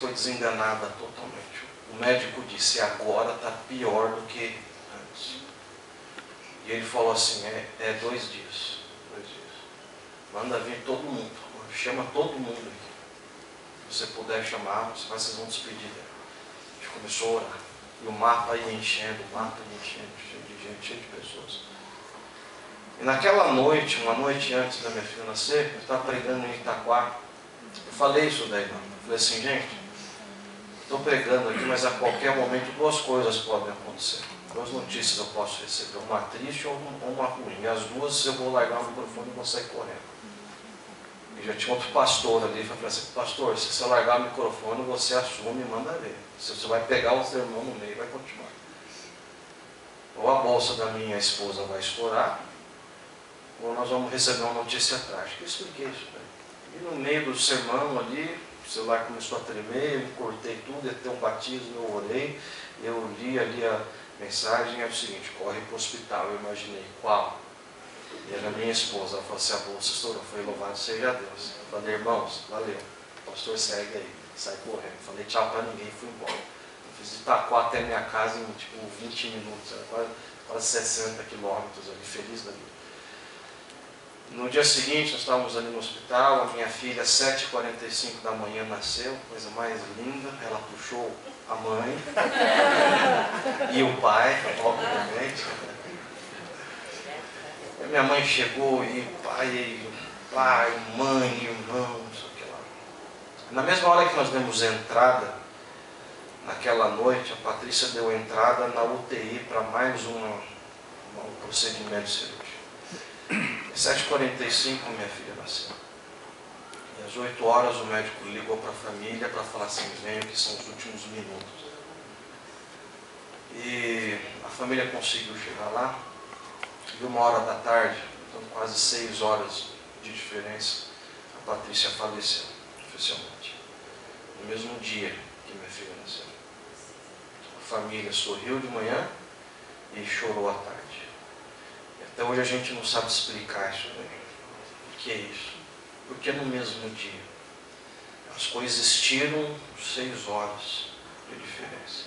foi desenganada totalmente. O médico disse, agora está pior do que antes. E ele falou assim, é 2 dias. 2 dias. Manda vir todo mundo. Chama todo mundo aqui. Se você puder chamar, vocês vão despedir dela. A gente começou a orar. E o mapa ia enchendo, cheio de gente, cheio de pessoas. E naquela noite, uma noite antes da minha filha nascer, eu estava pregando em Itaquá. Eu falei isso daí, não. Eu falei assim, gente, estou pregando aqui, mas a qualquer momento 2 coisas podem acontecer. 2 notícias eu posso receber, uma triste ou uma ruim. E as 2 eu vou largar o microfone e vou sair correndo. E já tinha outro pastor ali, falei assim, pastor, se você largar o microfone, você assume e manda ver. Você vai pegar o seu irmão no meio e vai continuar. Ou a bolsa da minha esposa vai estourar, ou nós vamos receber uma notícia trágica. Eu expliquei isso daí. E no meio do sermão ali, o celular começou a tremer, eu cortei tudo, ia ter um batismo, eu orei, eu li ali a mensagem, é o seguinte, corre para o hospital. Eu imaginei, qual? E era minha esposa, ela falou assim, a bolsa estourou. Eu falei, louvado seja Deus. Eu falei, irmãos, valeu, o pastor segue aí, sai correndo. Eu falei tchau para ninguém e fui embora. Eu fiz de Itaquá até minha casa em tipo 20 minutos, era quase 60 quilômetros ali, feliz da vida. No dia seguinte, nós estávamos ali no hospital, a minha filha, às 7h45 da manhã, nasceu, coisa mais linda, ela puxou a mãe e o pai, obviamente. E minha mãe chegou e pai, mãe, irmão, não sei o que lá. Na mesma hora que nós demos entrada, naquela noite, a Patrícia deu entrada na UTI para mais um procedimento cirúrgico. Às 7h45 minha filha nasceu. E às 8 horas o médico ligou para a família para falar assim, venham que são os últimos minutos. E a família conseguiu chegar lá. E 1h da tarde, então quase 6 horas de diferença, a Patrícia faleceu oficialmente. No mesmo dia que minha filha nasceu. A família sorriu de manhã e chorou à tarde. Até hoje a gente não sabe explicar isso daí. O que é isso? Porque no mesmo dia. As coisas existiram 6 horas de diferença.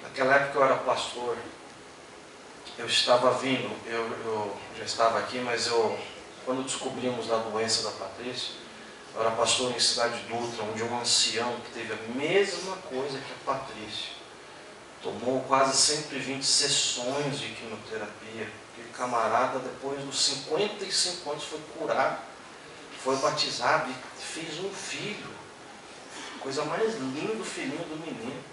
Naquela época eu era pastor. Eu estava vindo, eu já estava aqui, mas quando descobrimos a doença da Patrícia, eu era pastor em Cidade Dutra, onde um ancião que teve a mesma coisa que a Patrícia. Tomou quase 120 sessões de quimioterapia. Aquele camarada, depois dos 55 anos, foi curado, foi batizado e fez um filho. Coisa mais linda, o filhinho do menino.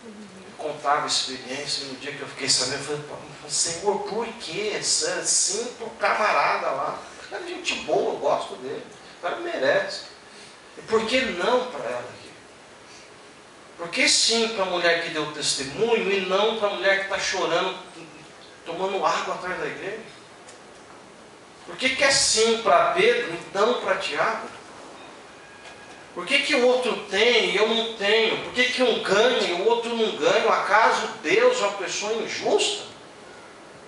Ele contava a experiência, e no dia que eu fiquei sabendo, eu falei, Senhor, por quê? Sim pro camarada lá. O cara é gente boa, eu gosto dele. O cara merece. E por que não para ela aqui? Por que sim para a mulher que deu testemunho e não para a mulher que está chorando, tomando água atrás da igreja? Por que é sim para Pedro e não para Tiago? Por que o outro tem e eu não tenho? Por que um ganha e o outro não ganha? Acaso Deus é uma pessoa injusta?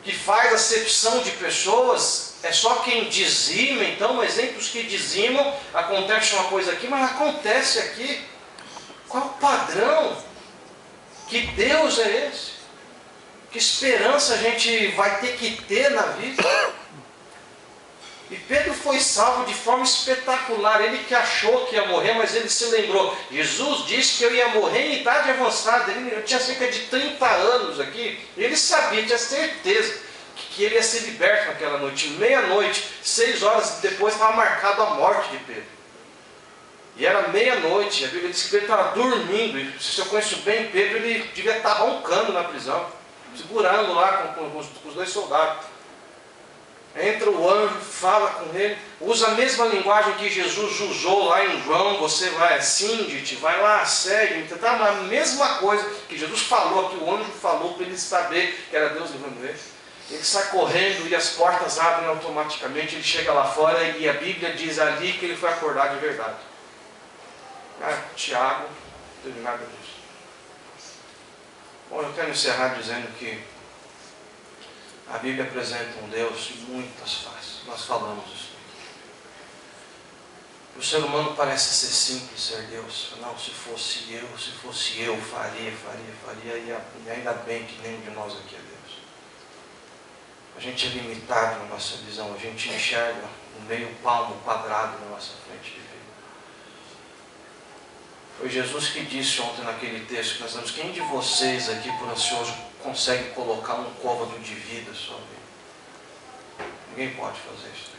Que faz acepção de pessoas? É só quem dizima, então, mas entre os que dizimam, acontece uma coisa aqui, mas acontece aqui. Qual o padrão? Que Deus é esse? Que esperança a gente vai ter que ter na vida? E Pedro foi salvo de forma espetacular. Ele que achou que ia morrer, mas ele se lembrou. Jesus disse que eu ia morrer em idade avançada. Eu tinha cerca de 30 anos aqui. E ele sabia, tinha certeza que ele ia ser liberto naquela noite. Meia-noite, 6 horas depois, estava marcado a morte de Pedro. E era meia-noite, a Bíblia diz que Pedro estava dormindo. E se eu conheço bem Pedro, ele devia estar roncando na prisão, segurando lá com os 2 soldados. Entra o anjo, fala com ele, usa a mesma linguagem que Jesus usou lá em João. Você vai, cinge-te, vai lá, segue. Então, a mesma coisa que Jesus falou, que o anjo falou para ele saber que era Deus levando ele. Ele sai correndo e as portas abrem automaticamente. Ele chega lá fora e a Bíblia diz ali que ele foi acordar de verdade. Tiago, não teve nada disso. Bom, eu quero encerrar dizendo que a Bíblia apresenta um Deus de muitas faces. Nós falamos isso. O ser humano parece ser simples, ser Deus. Não, se fosse eu, faria. E ainda bem que nenhum de nós aqui é Deus. A gente é limitado na nossa visão. A gente enxerga um meio palmo quadrado na nossa frente de vida. Foi Jesus que disse ontem naquele texto que nós temos: quem de vocês aqui, por ansioso, consegue colocar um côvado de vida só? Ninguém pode fazer isso aqui.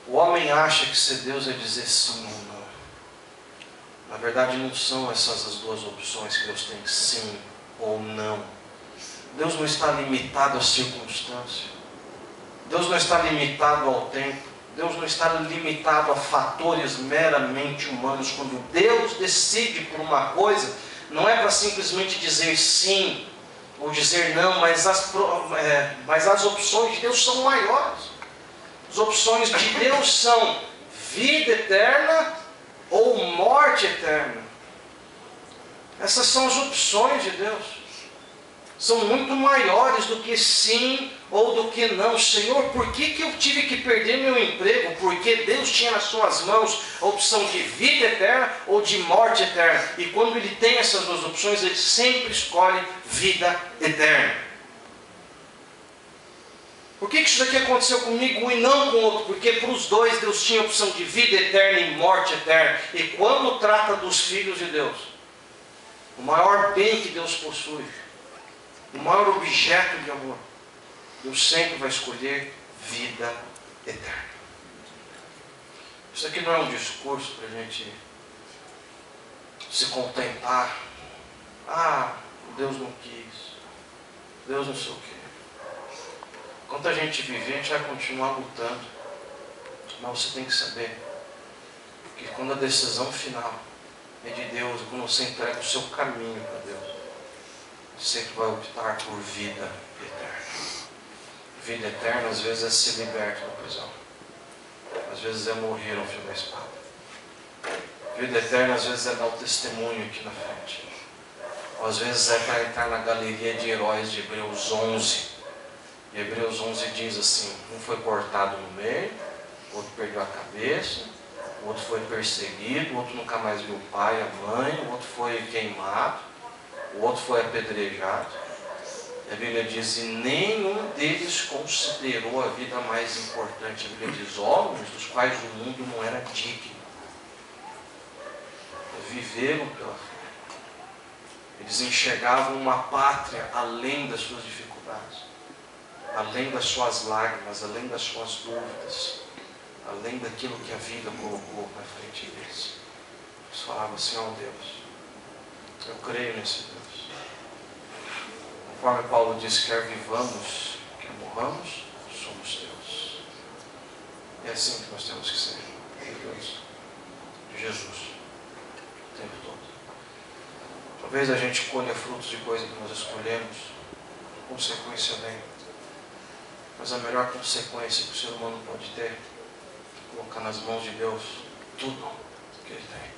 O homem acha que ser Deus é dizer sim ou não. Na verdade, não são essas as duas opções que Deus tem: sim ou não. Deus não está limitado à circunstância. Deus não está limitado ao tempo. Deus não está limitado a fatores meramente humanos. Quando Deus decide por uma coisa, não é para simplesmente dizer sim ou dizer não, mas as opções de Deus são maiores. As opções de Deus são vida eterna ou morte eterna. Essas são as opções de Deus. São muito maiores do que sim ou do que não. Senhor, por que eu tive que perder meu emprego? Porque Deus tinha nas suas mãos a opção de vida eterna ou de morte eterna. E quando Ele tem essas duas opções, Ele sempre escolhe vida eterna. Por que isso daqui aconteceu comigo e não com o outro? Porque para os dois Deus tinha a opção de vida eterna e morte eterna. E quando trata dos filhos de Deus, o maior bem que Deus possui, o maior objeto de amor, Deus sempre vai escolher vida eterna. Isso aqui não é um discurso para a gente se contentar. Deus não quis. Deus não sei o quê. Enquanto a gente viver, a gente vai continuar lutando. Mas você tem que saber que quando a decisão final é de Deus, quando você entrega o seu caminho para Deus, sempre vai optar por vida eterna. Vida eterna às vezes é ser liberto da prisão. Às vezes é morrer ao fio da espada. Vida eterna às vezes é dar o testemunho aqui na frente. Ou às vezes é para entrar na galeria de heróis de Hebreus 11. E Hebreus 11 diz assim: um foi cortado no meio, o outro perdeu a cabeça, o outro foi perseguido, o outro nunca mais viu o pai, a mãe, o outro foi queimado, o outro foi apedrejado. A Bíblia diz: e nenhum deles considerou a vida mais importante. A Bíblia diz: homens dos quais o mundo não era digno. Viveram pela fé. Eles enxergavam uma pátria além das suas dificuldades, além das suas lágrimas, além das suas dúvidas, além daquilo que a vida colocou na frente deles. Eles falavam assim: ó Deus, eu creio nesse Deus. Conforme Paulo diz, quer vivamos, quer morramos, somos Deus. E é assim que nós temos que ser, Deus, de Jesus, o tempo todo. Talvez a gente colha frutos de coisa que nós escolhemos, consequência vem. Mas a melhor consequência que o ser humano pode ter é colocar nas mãos de Deus tudo que Ele tem,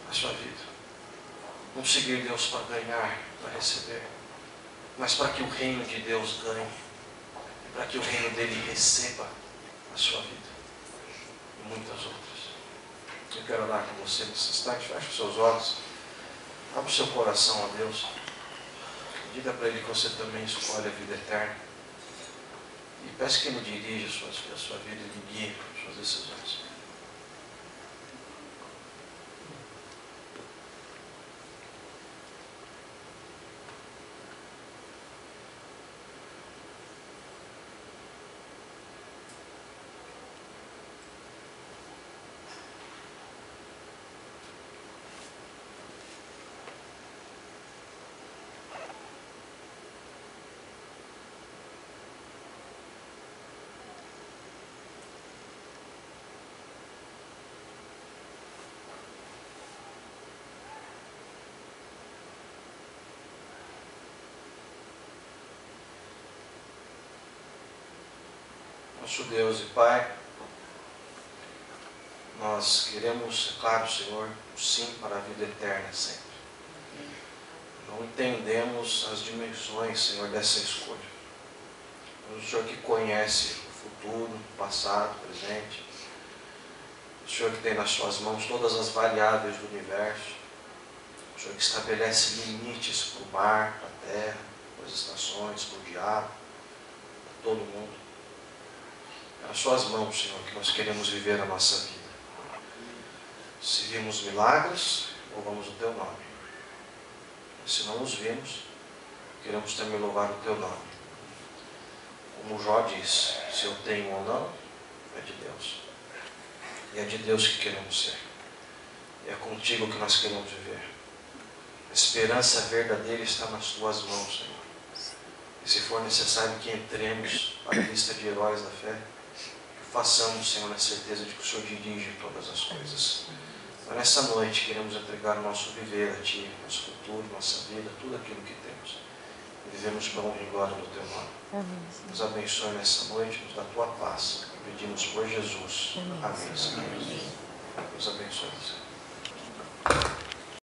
a sua vida. Não seguir Deus para ganhar, para receber, mas para que o reino de Deus ganhe, para que o reino dele receba a sua vida e muitas outras. Eu quero orar com você nesse instante. Feche os seus olhos, abra o seu coração a Deus, diga para Ele que você também escolhe a vida eterna e peça que Ele dirija a sua vida e Ele guie as suas decisões. Nosso Deus e Pai, nós queremos, é claro, Senhor, o sim para a vida eterna sempre. Não entendemos as dimensões, Senhor, dessa escolha. Mas o Senhor que conhece o futuro, o passado, o presente, O Senhor que tem nas suas mãos todas as variáveis do universo. O Senhor que estabelece limites para o mar, para a terra, para as estações, para o diabo, para todo mundo. É nas suas mãos, Senhor, que nós queremos viver a nossa vida. Se vimos milagres, louvamos o Teu nome. Se não os vimos, queremos também louvar o Teu nome. Como Jó diz, se eu tenho ou não, é de Deus. E é de Deus que queremos ser. E é contigo que nós queremos viver. A esperança verdadeira está nas Tuas mãos, Senhor. E se for necessário que entremos para a lista de heróis da fé, que façamos, Senhor, na certeza de que o Senhor dirige todas as coisas. Mas nessa noite queremos entregar o nosso viver a Ti, nosso futuro, nossa vida, tudo aquilo que temos. E vivemos para a honra e glória do Teu nome. Amém. Nos abençoe nessa noite, nos dá a Tua paz. Pedimos por Jesus. Amém, Senhor. Deus abençoe você.